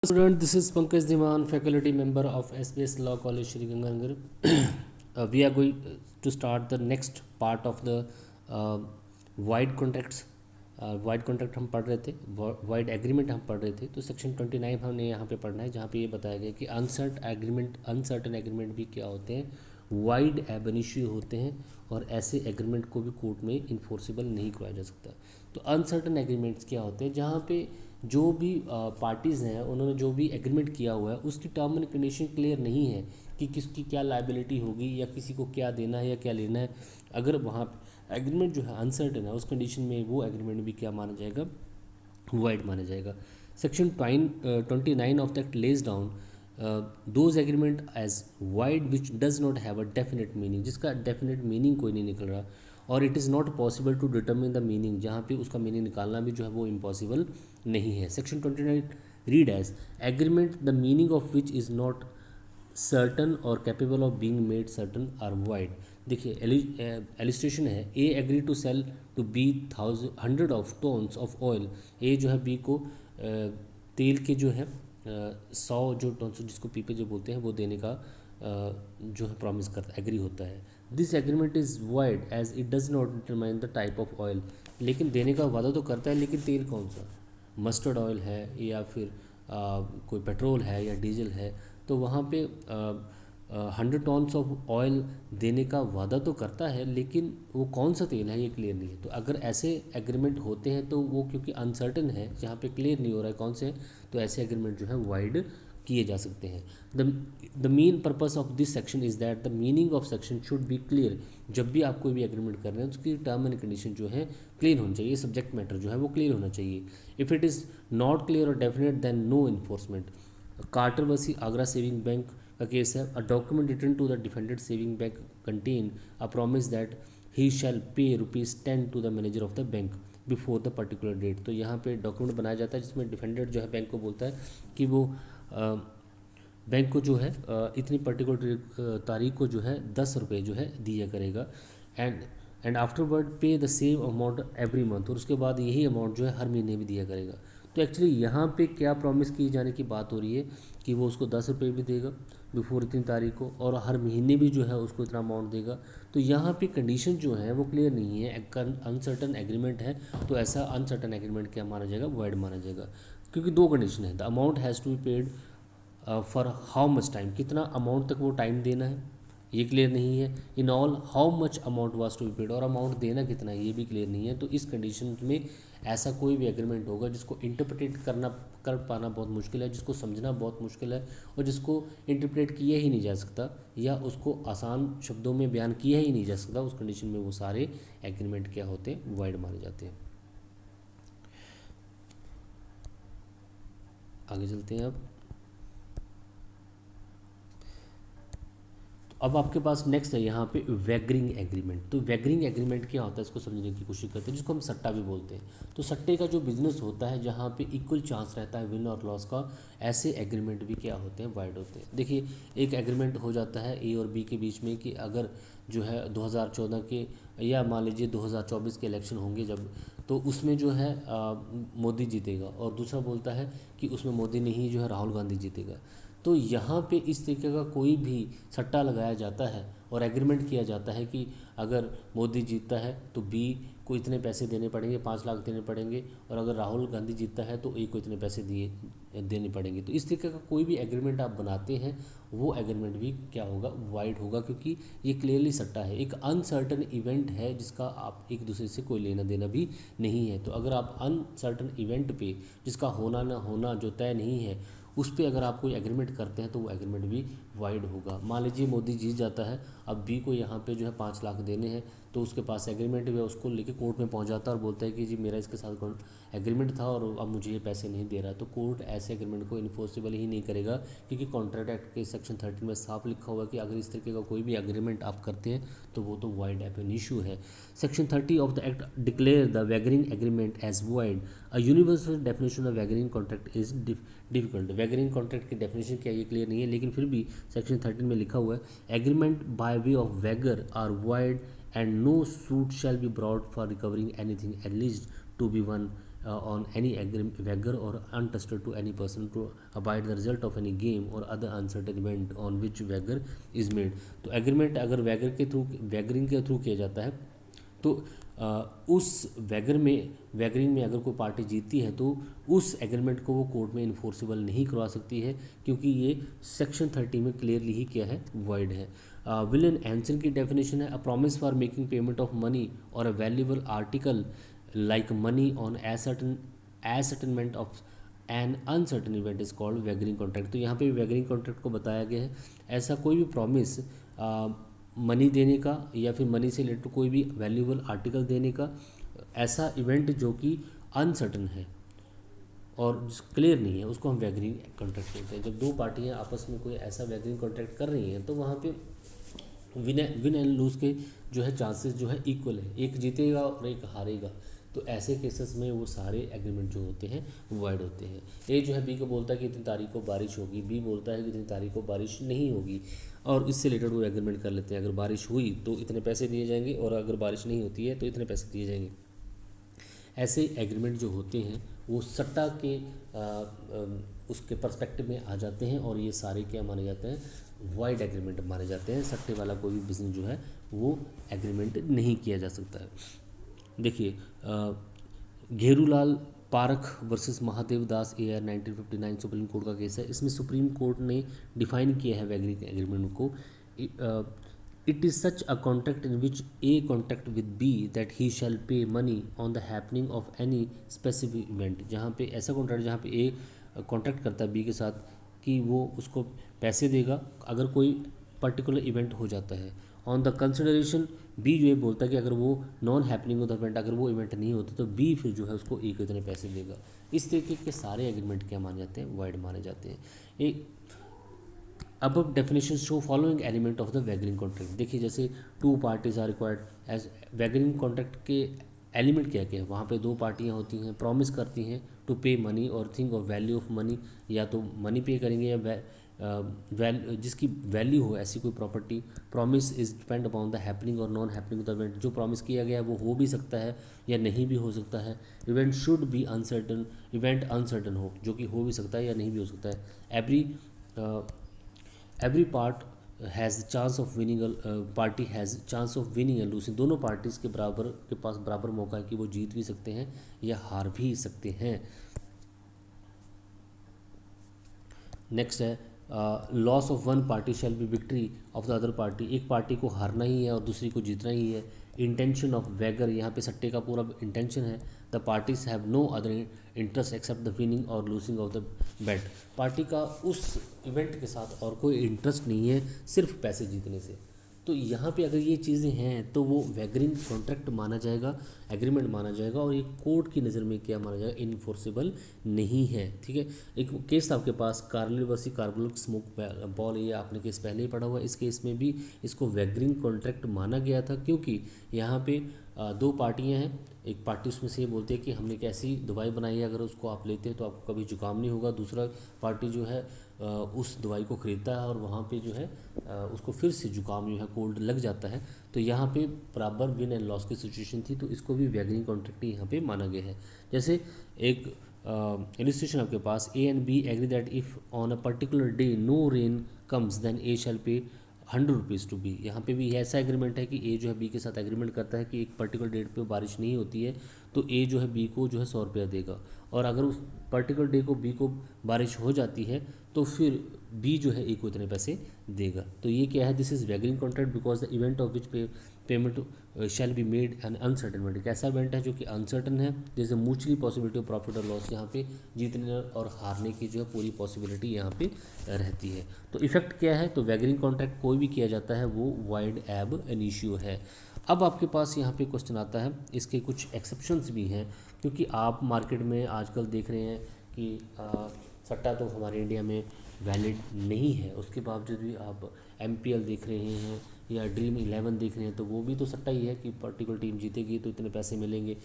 Student, this is Pankaj Dhiman, faculty member of SBS Law College, Shri Ganganagar. We are going to start the next part of the wide contracts. Wide contract हम पढ़ रहे थे, wide agreement हम पढ़ रहे थे. तो section 29 हमने यहाँ पे पढ़ना है, जहाँ पे ये बताया गया कि अनसर्टन एग्रीमेंट भी क्या होते हैं, वाइड एब इनिशियो होते हैं, और ऐसे एग्रीमेंट को भी कोर्ट में इन्फोर्सिबल नहीं कराया जा सकता. तो अनसर्टन एग्रीमेंट्स क्या होते हैं, जहाँ पे जो भी पार्टीज़ हैं उन्होंने जो भी एग्रीमेंट किया हुआ है उसकी टर्म एंड कंडीशन क्लियर नहीं है कि किसकी क्या लायबिलिटी होगी या किसी को क्या देना है या क्या लेना है. अगर वहाँ एग्रीमेंट जो है अनसर्टन है, उस कंडीशन में वो एग्रीमेंट भी क्या माना जाएगा, वाइड माना जाएगा. Section 29 of the act lays down those agreement as wide which does not have a definite meaning, जिसका डेफिनेट मीनिंग कोई नहीं निकल रहा, और it is not possible to determine the meaning, जहाँ पे उसका मीनिंग निकालना भी जो है वो इम्पॉसिबल नहीं है. Section 29 read as agreement the meaning of which is not certain or capable of being made certain are void. देखिए एलिस्ट्रेशन है, A agree to sell to B 100 of tons of oil. A जो है B को तेल के जो है 100 जो टोन्स, जिसको पीपे जो बोलते हैं, वो देने का जो है प्रॉमिस करता, एग्री होता है. This agreement is wide as it does not determine the type of oil. लेकिन देने का वादा तो करता है, लेकिन तेल कौन सा, मस्टर्ड ऑयल है या फिर कोई पेट्रोल है या डीजल है, तो वहाँ पे 100 टॉन्स ऑफ ऑयल देने का वादा तो करता है, लेकिन वो कौन सा तेल है ये क्लियर नहीं है. तो अगर ऐसे एग्रीमेंट होते हैं तो वो क्योंकि अनसर्टन है, जहाँ पे क्लियर नहीं हो रहा है कौन से हैं, तो ऐसे एग्रीमेंट जो है वाइड किए जा सकते हैं. The main purpose of this section is that the meaning of section should be clear. जब भी आप कोई भी एग्रीमेंट कर रहे हैं उसकी टर्म एंड कंडीशन जो है क्लियर होनी चाहिए, सब्जेक्ट मैटर जो है वो क्लियर होना चाहिए. If it is not clear और definite then no enforcement. Carter versus Agra saving bank का केस है. A document written to the defendant saving bank contain a promise that he shall pay ₹10 to the manager of the bank before the particular date. तो यहाँ पे document बनाया जाता है जिसमें defended जो है बैंक को बोलता है कि वो बैंक को जो है इतनी पर्टिकुलर तारीख को जो है ₹10 जो है दिया करेगा, एंड आफ्टरवर्ड पे the same amount every month. और उसके बाद यही अमाउंट जो है हर महीने भी दिया करेगा. तो एक्चुअली यहाँ पे क्या प्रॉमिस की जाने की बात हो रही है कि वो उसको ₹10 भी देगा बिफोर इतनी तारीख को, और हर महीने भी जो है उसको इतना अमाउंट देगा. तो यहाँ पे कंडीशन जो है वो क्लियर नहीं है, अनसर्टन एग्रीमेंट है. तो ऐसा अनसर्टन एग्रीमेंट क्या माना जाएगा, वाइड माना जाएगा, क्योंकि दो कंडीशन है. The amount has to be paid for how much time, कितना अमाउंट तक वो टाइम देना है ये क्लियर नहीं है. In all how much amount was to be paid, और अमाउंट देना कितना है ये भी क्लियर नहीं है. तो इस कंडीशन में ऐसा कोई भी एग्रीमेंट होगा जिसको इंटरप्रेट कर पाना बहुत मुश्किल है, जिसको समझना बहुत मुश्किल है, और जिसको इंटरप्रेट किया ही नहीं जा सकता या उसको आसान शब्दों में बयान किया ही नहीं जा सकता, उस कंडीशन में वो सारे एग्रीमेंट क्या होते हैं, वाइड माने जाते हैं. आगे चलते हैं. अब आपके पास नेक्स्ट है यहाँ पे वैगरिंग एग्रीमेंट. तो वैगरिंग एग्रीमेंट क्या होता है इसको समझने की कोशिश करते हैं, जिसको हम सट्टा भी बोलते हैं. तो सट्टे का जो बिजनेस होता है जहाँ पे इक्वल चांस रहता है विन और लॉस का, ऐसे एग्रीमेंट भी क्या होते हैं, वाइड होते हैं. देखिए एक एग्रीमेंट हो जाता है ए और बी के बीच में कि अगर जो है 2014 के या मान लीजिए 2024 के इलेक्शन होंगे जब, तो उसमें जो है मोदी जीतेगा, और दूसरा बोलता है कि उसमें मोदी नहीं जो है राहुल गांधी जीतेगा. तो यहाँ पे इस तरीके का कोई भी सट्टा लगाया जाता है और एग्रीमेंट किया जाता है कि अगर मोदी जीतता है तो बी को इतने पैसे देने पड़ेंगे, 5 लाख देने पड़ेंगे, और अगर राहुल गांधी जीतता है तो ए को इतने पैसे देने पड़ेंगे. तो इस तरीके का कोई भी एग्रीमेंट आप बनाते हैं वो एग्रीमेंट भी क्या होगा, वाइड होगा, क्योंकि ये क्लियरली सट्टा है, एक अनसर्टन इवेंट है जिसका आप एक दूसरे से कोई लेना देना भी नहीं है. तो अगर आप अनसर्टन इवेंट पे जिसका होना ना होना जो तय नहीं है उस पर अगर आप कोई एग्रीमेंट करते हैं तो वो एग्रीमेंट भी वाइड होगा. मान लीजिए मोदी जीत जाता है, अब बी को यहाँ पे जो है 5 लाख देने हैं, तो उसके पास एग्रीमेंट भी है, उसको लेके कोर्ट में पहुँच जाता है और बोलता है कि जी मेरा इसके साथ एग्रीमेंट था और अब मुझे ये पैसे नहीं दे रहा. तो कोर्ट ऐसे एग्रीमेंट को इन्फोर्सिबल ही नहीं करेगा, क्योंकि कॉन्ट्रैक्ट एक्ट के सेक्शन 13 में साफ लिखा हुआ है कि अगर इस तरीके का कोई भी एग्रीमेंट आप करते हैं तो वो तो वाइड एन इशू है. Section 30 of the act declare the wagering agreement as void. A universal definition of wagering contract is difficult. Wagering contract की डेफिनेशन क्या ये क्लियर नहीं है, लेकिन फिर भी सेक्शन 13 में लिखा हुआ है agreement by way of wager are void and no suit shall be brought for recovering anything alleged to be won on any wager or untrusted to any person to abide the result of any game or other uncertain event on which wager is made। तो agreement अगर वैगर के through वैगरिंग के through किया जाता है तो उस वैगरिंग में अगर कोई पार्टी जीतती है तो उस एग्रीमेंट को वो कोर्ट में इन्फोर्सेबल नहीं करवा सकती है, क्योंकि ये सेक्शन 30 में क्लियरली ही क्या है, वॉइड है। विल एंड एंसन की डेफिनेशन है, a promise for making payment of money or a valuable article like money on ascertainment of an uncertain event is called wagering contract. तो यहाँ पे वैगरिंग कॉन्ट्रैक्ट को बताया गया है, ऐसा कोई भी प्रॉमिस मनी देने का या फिर मनी से रिलेटेड कोई भी वैल्यूएबल आर्टिकल देने का, ऐसा इवेंट जो कि अनसर्टन है और क्लियर नहीं है, उसको हम वैगरिंग कॉन्ट्रैक्ट कहते हैं। जब दो पार्टियाँ आपस में कोई ऐसा वैगरिंग कॉन्ट्रैक्ट कर रही हैं तो वहाँ पे विन एंड लूज़ के जो है चांसेस जो है इक्वल है, एक जीतेगा और एक हारेगा। तो ऐसे केसेस में वो सारे एग्रीमेंट जो होते हैं वॉइड होते हैं। ए जो है बी को बोलता है कि इतनी तारीख को बारिश होगी, बी बोलता है कि इतनी तारीख को बारिश नहीं होगी, और इससे रिलेटेड वो एग्रीमेंट कर लेते हैं। अगर बारिश हुई तो इतने पैसे दिए जाएंगे और अगर बारिश नहीं होती है तो इतने पैसे दिए जाएंगे। ऐसे एग्रीमेंट जो होते हैं वो सट्टा के उसके पर्सपेक्टिव में आ जाते हैं और ये सारे क्या माने जाते हैं, वाइड एग्रीमेंट माने जाते हैं। सट्टे वाला कोई भी बिजनेस जो है वो एग्रीमेंट नहीं किया जा सकता है। देखिए Gherulal Parakh versus Mahadev Das AR 1959 supreme court का केस है। इसमें सुप्रीम कोर्ट ने डिफाइन किया है वैगरिंग एग्रीमेंट को, it is such a contract in which A contract with B that he shall pay money on the happening of any specific event. जहाँ पे ऐसा कॉन्ट्रैक्ट जहाँ पे ए कॉन्ट्रैक्ट करता है बी के साथ कि वो उसको पैसे देगा अगर कोई पर्टिकुलर इवेंट हो जाता है। ऑन द कंसिडरेशन बी जो ये बोलता है कि अगर वो non happening of the event, अगर वो इवेंट नहीं होता तो बी फिर जो है उसको ए को इतने पैसे देगा। इस तरीके के सारे एग्रीमेंट क्या माने जाते हैं, वाइड माने जाते हैं। एक अब definition show following element of the wagering contract. देखिए जैसे two parties are required as wagering contract के एलिमेंट क्या क्या है, वहाँ पे दो पार्टियाँ होती हैं, प्रॉमिस करती हैं टू पे मनी और think of value of money, या तो मनी पे करेंगे या जिसकी वैल्यू हो ऐसी कोई property. Promise is depend upon the happening और नॉन हैपनिंग द इवेंट। जो प्रॉमिस किया गया है वो हो भी सकता है या नहीं भी हो सकता है। Event should be uncertain, event uncertain हो जो कि हो भी सकता है या नहीं भी हो सकता है। Every part has chance of winning, party has chance of winning and losing. दोनों पार्टीज़ के पास बराबर मौका है कि वो जीत भी सकते हैं या हार भी सकते हैं। नेक्स्ट है loss of one party shall be victory of the other party. एक पार्टी को हारना ही है और दूसरी को जीतना ही है। इंटेंशन ऑफ वैगर, यहाँ पे सट्टे का पूरा इंटेंशन है। The parties have no other interest except the winning or losing of the bet. Party का उस इवेंट के साथ और कोई इंटरेस्ट नहीं है, सिर्फ पैसे जीतने से। तो यहाँ पे अगर ये चीज़ें हैं तो वो वैगरिंग कॉन्ट्रैक्ट माना जाएगा, एग्रीमेंट माना जाएगा, और ये कोर्ट की नज़र में क्या माना जाएगा, इनफोर्सेबल नहीं है। ठीक है, एक केस आपके पास कार्लिल वर्सी कार्बोलिक स्मोक बॉल, ये आपने केस पहले ही पढ़ा हुआ है। इस केस में भी इसको वैगरिंग कॉन्ट्रैक्ट माना गया था, क्योंकि यहाँ पे दो पार्टियाँ हैं। एक पार्टी उसमें से ये बोलती है कि हमने एक ऐसी दवाई बनाई है, अगर उसको आप लेते हैं तो आपको कभी जुकाम नहीं होगा। दूसरा पार्टी जो है उस दवाई को ख़रीदता है और वहाँ पे जो है उसको फिर से जुकाम जो है कोल्ड लग जाता है। तो यहाँ पे बराबर विन एंड लॉस की सिचुएशन थी, तो इसको भी वैगरिंग कॉन्ट्रैक्ट यहाँ पे माना गया है। जैसे एक इलस्ट्रेशन आपके पास, A and B agree that if on a particular day no rain comes then A shall pay 100 rupees to be. यहाँ पे भी ऐसा एग्रीमेंट है कि ए जो है बी के साथ एग्रीमेंट करता है कि एक पर्टिकुलर डेट पे बारिश नहीं होती है तो ए जो है बी को जो है 100 रुपया देगा, और अगर उस पर्टिकुलर डे को बी को बारिश हो जाती है तो फिर बी जो है ए को इतने पैसे देगा। तो ये क्या है, this is wagering contract because the event of which payment shall be made an uncertain event. एक ऐसा इवेंट है जो कि अनसर्टन है, जैसे म्यूचुअली पॉसिबिलिटी ऑफ प्रॉफिट और लॉस, यहाँ पे जीतने और हारने की जो है पूरी पॉसिबिलिटी यहाँ पे रहती है। तो इफेक्ट क्या है, तो वैगरिंग कॉन्ट्रैक्ट कोई भी किया जाता है वो वाइड एब इनिशियो है। अब आपके पास यहाँ पे क्वेश्चन आता है, इसके कुछ एक्सेप्शंस भी हैं, क्योंकि आप मार्केट में आजकल देख रहे हैं कि सट्टा तो हमारे इंडिया में वैलिड नहीं है, उसके बावजूद भी आप MPL देख रहे हैं या ड्रीम 11 देख रहे हैं, तो वो भी तो सट्टा ही है कि पर्टिकुलर टीम जीतेगी तो इतने पैसे मिलेंगे।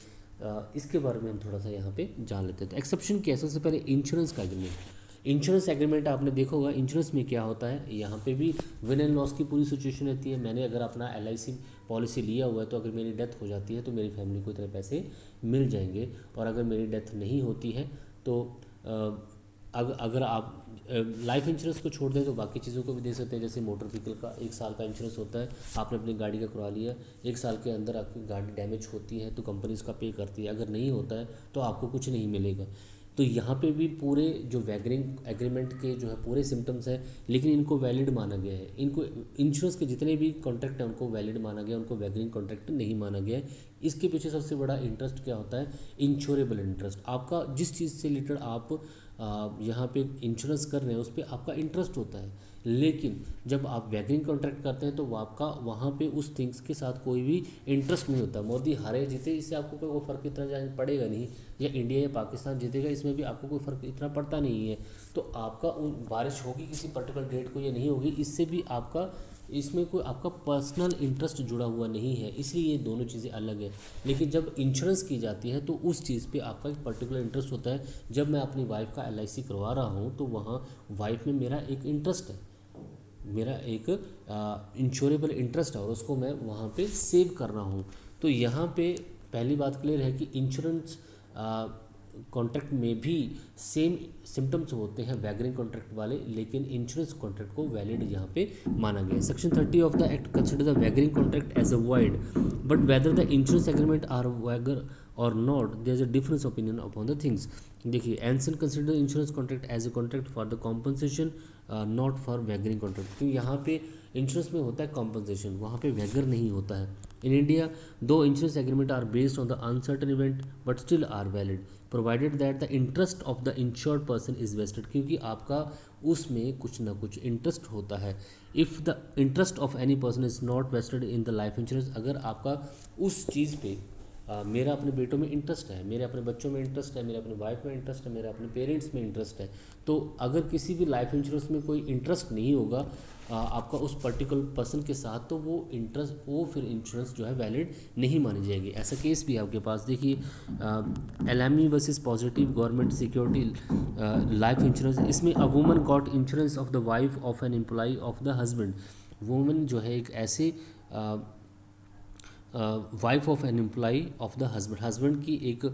इसके बारे में हम थोड़ा सा यहाँ पे जान लेते हैं। तो एक्सेप्शन क्या है, सबसे पहले इंश्योरेंस का एग्रीमेंट। इंश्योरेंस एग्रीमेंट आपने देखा होगा, इंश्योरेंस में क्या होता है, यहाँ पे भी विन एंड लॉस की पूरी सिचुएशन रहती है। मैंने अगर अपना LIC पॉलिसी लिया हुआ है तो अगर मेरी डेथ हो जाती है तो मेरी फैमिली को इतने पैसे मिल जाएंगे, और अगर मेरी डेथ नहीं होती है तो अगर आप लाइफ इंश्योरेंस को छोड़ दें तो बाकी चीज़ों को भी दे सकते हैं। जैसे मोटर व्हीकल का 1 साल का इंश्योरेंस होता है, आपने अपनी गाड़ी का करवा लिया, 1 साल के अंदर आपकी गाड़ी डैमेज होती है तो कंपनी इसका पे करती है, अगर नहीं होता है तो आपको कुछ नहीं मिलेगा। तो यहाँ पे भी पूरे जो वैगरिंग एग्रीमेंट के जो है पूरे सिम्टम्स हैं, लेकिन इनको वैलिड माना गया है। इनको इंश्योरेंस के जितने भी कॉन्ट्रैक्ट हैं उनको वैलिड माना गया, उनको वैगरिंग कॉन्ट्रैक्ट नहीं माना गया है। इसके पीछे सबसे बड़ा इंटरेस्ट क्या होता है, इंश्योरेबल इंटरेस्ट। आपका जिस चीज़ से रिलेटेड आप यहाँ पे इंश्योरेंस कर रहे हैं उस पर आपका इंटरेस्ट होता है, लेकिन जब आप वैगरिंग कॉन्ट्रैक्ट करते हैं तो वो आपका वहाँ पे उस थिंग्स के साथ कोई भी इंटरेस्ट नहीं होता। मोदी हारे जीते इससे आपको कोई वो फ़र्क इतना पड़ेगा नहीं, या इंडिया या पाकिस्तान जीतेगा इसमें भी आपको कोई फ़र्क इतना पड़ता नहीं है। तो आपका बारिश होगी किसी पर्टिकुलर डेट को या नहीं होगी, इससे भी आपका इसमें कोई आपका पर्सनल इंटरेस्ट जुड़ा हुआ नहीं है, इसलिए ये दोनों चीज़ें अलग है। लेकिन जब इंश्योरेंस की जाती है तो उस चीज़ पे आपका एक पर्टिकुलर इंटरेस्ट होता है। जब मैं अपनी वाइफ का LIC करवा रहा हूँ तो वहाँ वाइफ में मेरा एक इंटरेस्ट है, मेरा एक इंश्योरेबल इंटरेस्ट है, और उसको मैं वहाँ पे सेव कर रहा हूँ। तो यहाँ पे पहली बात क्लियर है कि इंश्योरेंस कॉन्ट्रैक्ट में भी सेम सिम्टम्स होते हैं वैगरिंग कॉन्ट्रैक्ट वाले, लेकिन इंश्योरेंस कॉन्ट्रैक्ट को वैलिड यहाँ पे माना गया है। Section 30 of the act consider the wagering contract as a void, but whether the insurance agreement are wager or not, there is a difference opinion upon the things. देखिए, Anson consider insurance contract as a contract for the compensation, not for wagering contract. क्योंकि यहाँ पे insurance में होता है compensation, वहाँ पे वैगर नहीं होता है। In India two insurance agreement are based on the uncertain event but still are valid provided that the interest of the insured person is vested. क्योंकि आपका उसमें कुछ ना कुछ इंटरेस्ट होता है। If the interest of any person is not vested in the life insurance, अगर आपका उस चीज़ पे मेरा अपने बेटों में इंटरेस्ट है, मेरे अपने बच्चों में इंटरेस्ट है, मेरे अपने वाइफ में इंटरेस्ट है, मेरे अपने पेरेंट्स में इंटरेस्ट है, तो अगर किसी भी लाइफ इंश्योरेंस में कोई इंटरेस्ट नहीं होगा आपका उस पर्टिकुलर पर्सन के साथ, तो वो फिर इंश्योरेंस जो है वैलिड नहीं मानी जाएगी। ऐसा केस भी आपके पास देखिए, LME versus positive government security life insurance. इसमें a woman got insurance of the wife of an employee of the husband. Woman जो है एक ऐसे wife of an employee of the husband, husband की एक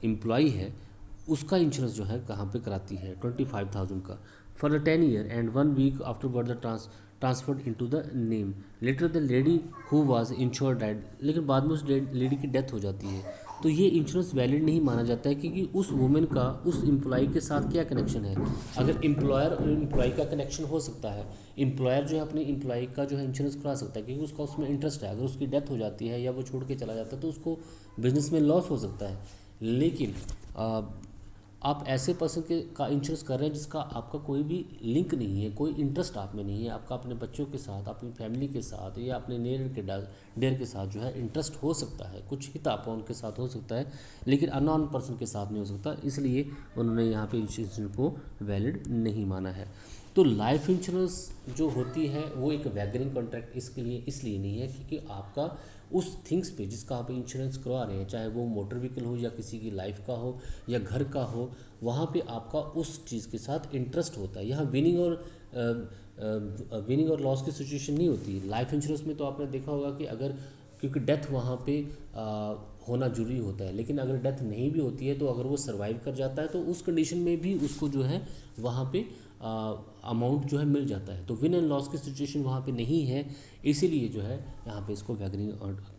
एम्प्लॉय है, उसका इंश्योरेंस जो है कहाँ पे कराती है 25,000 का for the 10 year and 1 week after birth the transferred into the name. Later the lady who was insured died, लेकिन बाद में उस लेडी की डेथ हो जाती है, तो ये इंश्योरेंस वैलिड नहीं माना जाता है, क्योंकि उस वुमेन का उस एम्प्लॉय के साथ क्या कनेक्शन है। अगर एम्प्लॉयर और एम्प्लॉय का कनेक्शन हो सकता है, एम्प्लॉयर जो है अपने एम्प्लॉय का जो है इंश्योरेंस करा सकता है क्योंकि उसका उसमें इंटरेस्ट है। अगर उसकी डेथ हो जाती है या वो छोड़ के चला जाता है तो उसको बिजनेस में लॉस हो सकता है। लेकिन आप ऐसे पर्सन का इंश्योरेंस कर रहे हैं जिसका आपका कोई भी लिंक नहीं है, कोई इंटरेस्ट आप में नहीं है, आपका अपने बच्चों के साथ, अपनी फैमिली के साथ या अपने डेयर के साथ जो है इंटरेस्ट हो सकता है, कुछ हित आपका उनके साथ हो सकता है, लेकिन अननोन पर्सन के साथ नहीं हो सकता, इसलिए उन्होंने यहाँ पे इंश्योरेंस को वैलिड नहीं माना है। तो लाइफ इंश्योरेंस जो होती है वो एक वैगरिंग कॉन्ट्रैक्ट इसलिए नहीं है क्योंकि आपका उस थिंग्स पे जिसका आप इंश्योरेंस करवा रहे हैं, चाहे वो मोटर व्हीकल हो या किसी की लाइफ का हो या घर का हो, वहाँ पे आपका उस चीज़ के साथ इंटरेस्ट होता है। यहाँ विनिंग और लॉस की सिचुएशन नहीं होती। लाइफ इंश्योरेंस में तो आपने देखा होगा कि अगर क्योंकि डेथ वहाँ पे होना जरूरी होता है, लेकिन अगर डेथ नहीं भी होती है तो अगर वो सर्वाइव कर जाता है तो उस कंडीशन में भी उसको जो है वहाँ पे अमाउंट जो है मिल जाता है। तो विन एंड लॉस की सिचुएशन वहाँ पे नहीं है, इसीलिए जो है यहाँ पे इसको वैगरिंग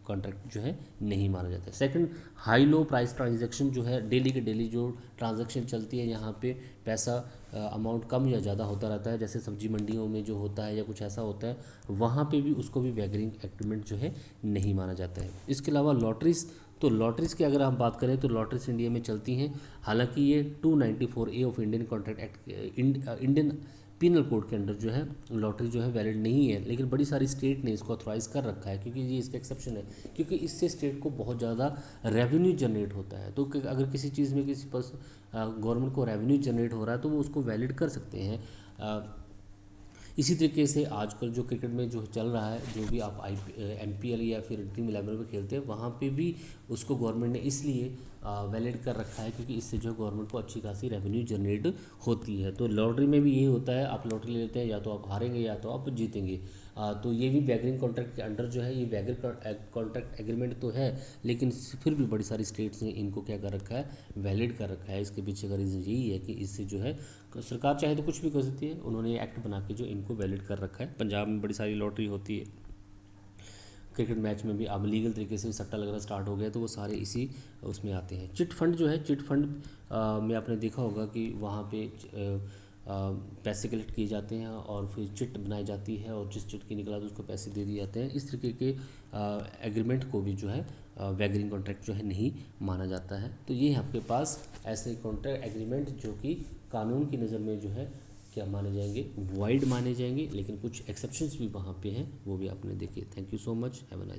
कॉन्ट्रैक्ट जो है नहीं माना जाता है। Second, high low price transaction जो है डेली के डेली जो ट्रांजैक्शन चलती है, यहाँ पे पैसा अमाउंट कम या ज़्यादा होता रहता है, जैसे सब्जी मंडियों में जो होता है या कुछ ऐसा होता है, वहाँ पे भी उसको भी वैगरिंग एग्रीमेंट जो है नहीं माना जाता है। इसके अलावा लॉटरीज, तो लॉटरीज़ की अगर हम बात करें तो लॉटरीज इंडिया में चलती हैं, हालांकि ये 294A of Indian contract act Indian penal code के अंडर जो है लॉटरी जो है वैलिड नहीं है, लेकिन बड़ी सारी स्टेट ने इसको ऑथराइज़ कर रखा है क्योंकि ये इसका एक्सेप्शन है, क्योंकि इससे स्टेट को बहुत ज़्यादा रेवेन्यू जनरेट होता है। तो अगर किसी चीज़ में किसी गवर्नमेंट को रेवेन्यू जनरेट हो रहा है तो वो उसको वैलिड कर सकते हैं। इसी तरीके से आजकल जो क्रिकेट में जो चल रहा है, जो भी आप MPL या फिर ड्रीम 11 में खेलते हैं, वहाँ पे भी उसको गवर्नमेंट ने इसलिए वैलिड कर रखा है, क्योंकि इससे जो है गवर्नमेंट को अच्छी खासी रेवेन्यू जनरेट होती है। तो लॉटरी में भी यही होता है, आप लॉटरी लेते हैं, या तो आप हारेंगे या तो आप जीतेंगे। तो ये भी वैगरिंग कॉन्ट्रैक्ट के अंडर जो है, ये वैगर कॉन्ट्रैक्ट एग्रीमेंट तो है, लेकिन फिर भी बड़ी सारी स्टेट्स ने इनको क्या कर रखा है, वैलिड कर रखा है। इसके पीछे का रीज़न यही है कि इससे जो है सरकार चाहे तो कुछ भी कर सकती है, उन्होंने एक्ट बना के जो इनको वैलिड कर रखा है। पंजाब में बड़ी सारी लॉटरी होती है, क्रिकेट मैच में भी अब लीगल तरीके से सट्टा लगना स्टार्ट हो गया, तो वो सारे इसी उसमें आते हैं। चिट फंड जो है, चिट फंड में आपने देखा होगा कि वहाँ पे पैसे कलेक्ट किए जाते हैं और फिर चिट बनाई जाती है, और जिस चिट की निकला तो उसको पैसे दे दिए जाते हैं। इस तरीके के एग्रीमेंट को भी जो है वैगरिंग कॉन्ट्रैक्ट जो है नहीं माना जाता है। तो ये है आपके पास ऐसे कॉन्ट्रैक्ट एग्रीमेंट जो कि कानून की नज़र में जो है क्या माने जाएंगे, वाइड माने जाएंगे, लेकिन कुछ एक्सेप्शंस भी वहाँ पे हैं, वो भी आपने देखे। Thank you so much, have a nice.